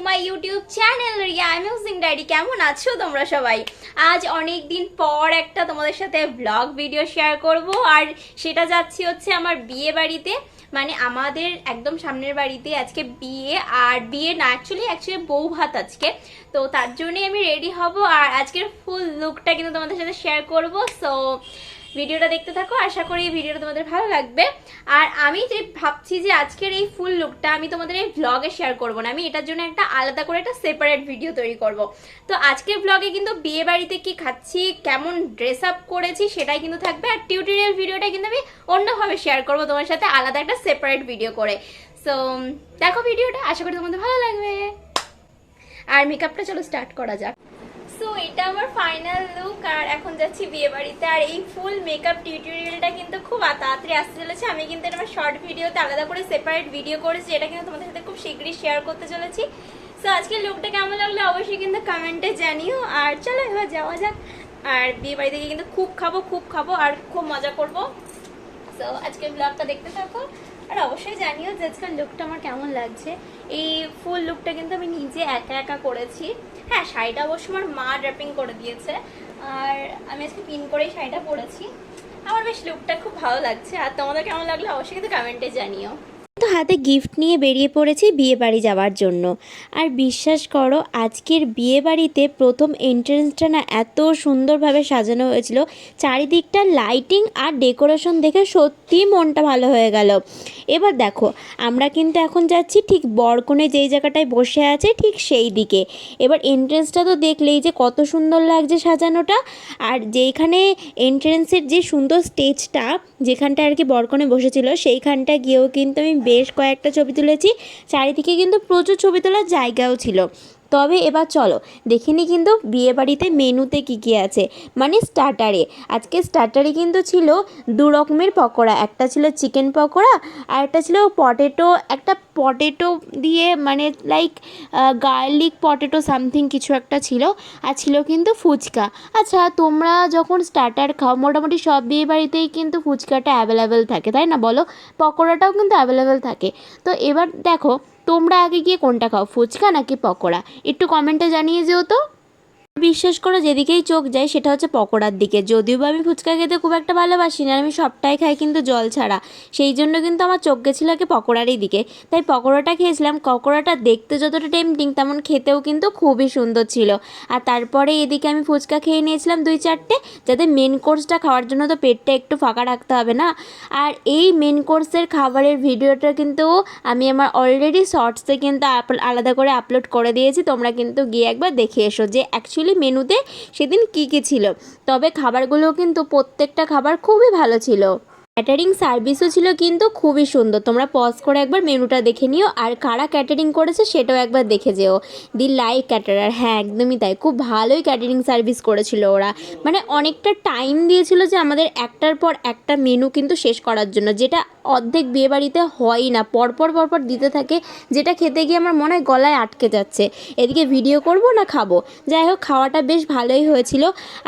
মাই YouTube channel Riya amusing diary. কেমন আছো তোমরা সবাই? আজ অনেক দিন পর একটা তোমাদের সাথে ব্লগ ভিডিও শেয়ার করব, আর সেটা যাচ্ছি হচ্ছে আমার বিয়ে বাড়িতে, মানে আমাদের একদম সামনের বাড়িতে আজকে বিয়ে। আর বিয়ে না, অ্যাকচুয়ালি বউ ভাত আজকে, তো তার জন্যই আমি রেডি হব আর আজকের ফুল লুকটা কিন্তু তোমাদের সাথে শেয়ার করব। সো ভিডিওটা দেখতে থাকো, আশা করি ভিডিওটা তোমাদের ভালো লাগবে। আর আমি যে ভাবছি যে আজকের এই ফুল লুকটা আমি তোমাদের এই ব্লগে শেয়ার করব না, আমি এটার জন্য একটা আলাদা করে একটা সেপারেট ভিডিও তৈরি করব। তো আজকের ব্লগে কিন্তু বিয়ে বাড়িতে কি খাচ্ছি, কেমন ড্রেস আপ করেছি সেটাই কিন্তু থাকবে, আর টিউটোরিয়াল ভিডিওটা কিন্তু আমি অন্যভাবে শেয়ার করব তোমার সাথে আলাদা একটা সেপারেট ভিডিও করে। সো দেখো ভিডিওটা, আশা করি তোমাদের ভালো লাগবে। আর মেকআপটা চলো স্টার্ট করা যাক। সো এটা আমার ফাইনাল লুক, আর এখন যাচ্ছি বিয়ে বাড়িতে। আর এই ফুল মেকআপ টিউটোরিয়ালটা কিন্তু খুব তাড়াতাড়ি আসতে চলেছে, আমি কিন্তু এটা আমার শর্ট ভিডিওতে আলাদা করে সেপারেট ভিডিও করেছি, এটা কিন্তু তোমাদের সাথে খুব শীঘ্রই শেয়ার করতে চলেছি। সো আজকের লুকটা কেমন লাগলো অবশ্যই কিন্তু কমেন্টে জানিও। আর চলো এবার যাওয়া যাক। আর বিয়ে বাড়িতে গিয়ে কিন্তু খুব খাবো আর খুব মজা করবো। সো আজকের ব্লগটা দেখতে থাকো, আর অবশ্যই জানিও যে আজকের লুকটা আমার কেমন লাগছে। এই ফুল লুকটা কিন্তু আমি নিজে একা একা করেছি। হ্যাঁ, শাড়িটা অবশ্য আমার মা ড্র্যাপিং করে দিয়েছে, আর আমি আজকে পিন করেই শাড়িটা পরেছি। আমার বেশ লুকটা খুব ভালো লাগছে, আর তোমাদের কেমন লাগলো অবশ্যই কিন্তু কমেন্টে জানিও। তো হাতে গিফট নিয়ে বেরিয়ে পড়েছি বিয়ে বাড়ি যাওয়ার জন্য। আর বিশ্বাস করো, আজকের বিয়ে বাড়িতে প্রথম এন্ট্রেন্সটা না এত সুন্দরভাবে সাজানো হয়েছিল, চারিদিকটা লাইটিং আর ডেকোরেশন দেখে সত্যি মনটা ভালো হয়ে গেল। এবার দেখো, আমরা কিন্তু এখন যাচ্ছি ঠিক বরকনে যেই জায়গাটায় বসে আছে ঠিক সেই দিকে। এবার এন্ট্রেন্সটা তো দেখলেই যে কত সুন্দর লাগছে সাজানোটা, আর যেইখানে এন্ট্রেন্সের যে সুন্দর স্টেজটা যেখানটা আর কি বরকনে বসেছিল সেইখানটা গিয়েও কিন্তু আমি বেশ কয়েকটা ছবি তুলেছি। চারিদিকে কিন্তু প্রচুর ছবি তোলার জায়গাও ছিল। তবে এবার চলো দেখিনি কিন্তু বিয়েবাড়িতে মেনুতে কী কী আছে, মানে স্টার্টারে। আজকে স্টার্টারে কিন্তু ছিল দু রকমের পকোড়া, একটা ছিল চিকেন পকোড়া আর একটা ছিল পটেটো দিয়ে, মানে লাইক গার্লিক পটেটো সামথিং কিছু একটা ছিল, আর ছিল কিন্তু ফুচকা। আচ্ছা, তোমরা যখন স্টার্টার খাও মোটামুটি সব বিয়েবাড়িতেই কিন্তু ফুচকাটা অ্যাভেলেবেল থাকে, তাই না বলো? পকোড়াটাও কিন্তু অ্যাভেলেবেল থাকে। তো এবার দেখো, তোমরা আগে গিয়ে কোনটা খাও, ফুচকা নাকি পকোড়া? একটু কমেন্টে জানিয়ে যেও তো। বিশ্বাস করো, যেদিকেই চোখ যায় সেটা হচ্ছে পকোড়ার দিকে। যদিও বা আমি ফুচকা খেতে খুব একটা ভালোবাসি না, আমি সবটাই খাই কিন্তু জল ছাড়া, সেই জন্য কিন্তু আমার চোখ গেছিলো আগে পকোড়ারই দিকে, তাই পকোড়াটা খেয়েছিলাম। পকোড়াটা দেখতে যতটা টেম্পটিং তেমন খেতেও কিন্তু খুবই সুন্দর ছিল। আর তারপরে এদিকে আমি ফুচকা খেয়ে নিয়েছিলাম 2-4টে, যাতে মেন কোর্সটা খাওয়ার জন্য তো পেটটা একটু ফাঁকা রাখতে হবে না। আর এই মেন কোর্সের খাবারের ভিডিওটা কিন্তু আমি আমার অলরেডি শর্টসে কিন্তু আলাদা করে আপলোড করে দিয়েছি, তোমরা কিন্তু গিয়ে একবার দেখে এসো যে অ্যাকচুয়ালি মেনুতে সেদিন কী কী ছিল। তবে খাবারগুলো কিন্তু প্রত্যেকটা খাবার খুবই ভালো ছিল। ক্যাটারিং সার্ভিসও ছিল কিন্তু খুবই সুন্দর। তোমরা পজ করে একবার মেনুটা দেখে নিও, আর কারা ক্যাটারিং করেছে সেটাও একবার দেখে যেও। দি লাইক ক্যাটারার, হ্যাঁ একদমই তাই, খুব ভালোই ক্যাটারিং সার্ভিস করেছিল ওরা। মানে অনেকটা টাইম দিয়েছিল যে আমাদের একটার পর একটা মেনু কিন্তু শেষ করার জন্য, যেটা অর্ধেক বিয়েবাড়িতে হয়ই না, পরপর দিতে থাকে, যেটা খেতে গিয়ে আমার মনে হয় গলায় আটকে যাচ্ছে, এদিকে ভিডিও করব না খাবো। যাই হোক, খাওয়াটা বেশ ভালোই হয়েছিল।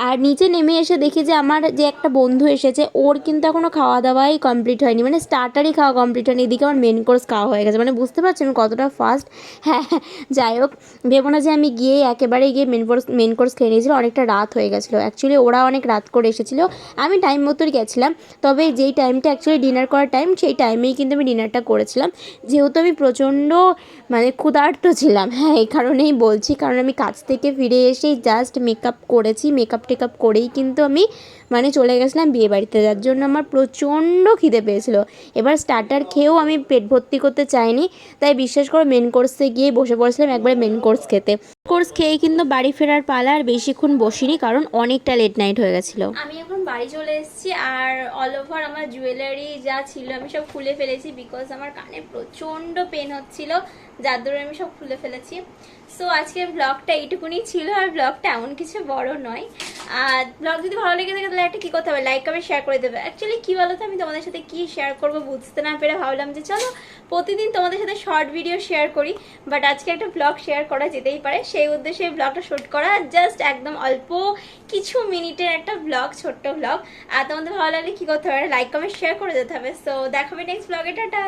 আর নিচে নেমে এসে দেখি যে আমার যে একটা বন্ধু এসেছে, ওর কিন্তু এখনও খাওয়া দাওয়াই কমপ্লিট হয়নি, মানে স্টার্টারই খাওয়া কমপ্লিট হয়নি, এদিকে আমার মেন কোর্স খাওয়া হয়ে গেছে। মানে বুঝতে পারছি আমি কতটা ফাস্ট। হ্যাঁ, যাই হোক, ভেবো না যে আমি গিয়ে একেবারে গিয়ে মেন কোর্স খেয়ে নিয়েছিলাম, অনেকটা রাত হয়ে গেছিলো। অ্যাকচুয়ালি ওরা অনেক রাত করে এসেছিলো, আমি টাইম মতোই গেছিলাম। তবে যেই টাইমটা অ্যাকচুয়ালি ডিনার করার টাইম, সেই টাইমেই কিন্তু আমি ডিনারটা করেছিলাম, যেহেতু আমি প্রচণ্ড মানে ক্ষুধার্ত ছিলাম। হ্যাঁ, এই কারণেই বলছি, কারণ আমি কাজ থেকে ফিরে এসেই জাস্ট মেকআপ করেছি, মেকআপ টেকআপ করেই কিন্তু আমি মানে চলে গেছিলাম বিয়ে বাড়িতে, যার জন্য আমার প্রচণ্ড খিদে পেয়েছিল। এবার স্টার্টার খেয়েও আমি পেট ভর্তি করতে চাইনি, তাই বিশ্বাস করো মেন কোর্সে গিয়ে বসে পড়েছিলাম একবারে মেন কোর্স খেতে। কোর্স খেয়েই কিন্তু বাড়ি ফেরার পালা, আর বেশিক্ষণ বসিনি কারণ অনেকটা লেট নাইট হয়ে গেছিলো। আমি এখন বাড়ি চলে এসেছি, আর অল ওভার আমার জুয়েলারি যা ছিল আমি সব খুলে ফেলেছি, বিকজ আমার কানে প্রচণ্ড পেন হচ্ছিল, যার দরুন আমি সব খুলে ফেলেছি। সো আজকের ব্লগটা এইটুকুনি ছিল, আর ব্লগটা এমন কিছু বড় নয়। আর ব্লগ যদি ভালো লেগে থাকে তাহলে একটা কী করতে হবে, লাইক কমেন্ট শেয়ার করে দেবে। অ্যাকচুয়ালি কী বলো তো, আমি তোমাদের সাথে কী শেয়ার করবো বুঝতে না পেরে ভাবলাম যে চলো প্রতিদিন তোমাদের সাথে শর্ট ভিডিও শেয়ার করি, বাট আজকে একটা ব্লগ শেয়ার করা যেতেই পারে, সেই উদ্দেশ্যে ব্লগটা শ্যুট করা, জাস্ট একদম অল্প কিছু মিনিটের একটা ব্লগ, ছোট্ট ব্লগ। আর তোমাদের ভালো লাগলে কী করতে হবে, লাইক কমেন্ট শেয়ার করে যেতে হবে। সো দেখাবে নেক্সট ব্লগে, টাটা।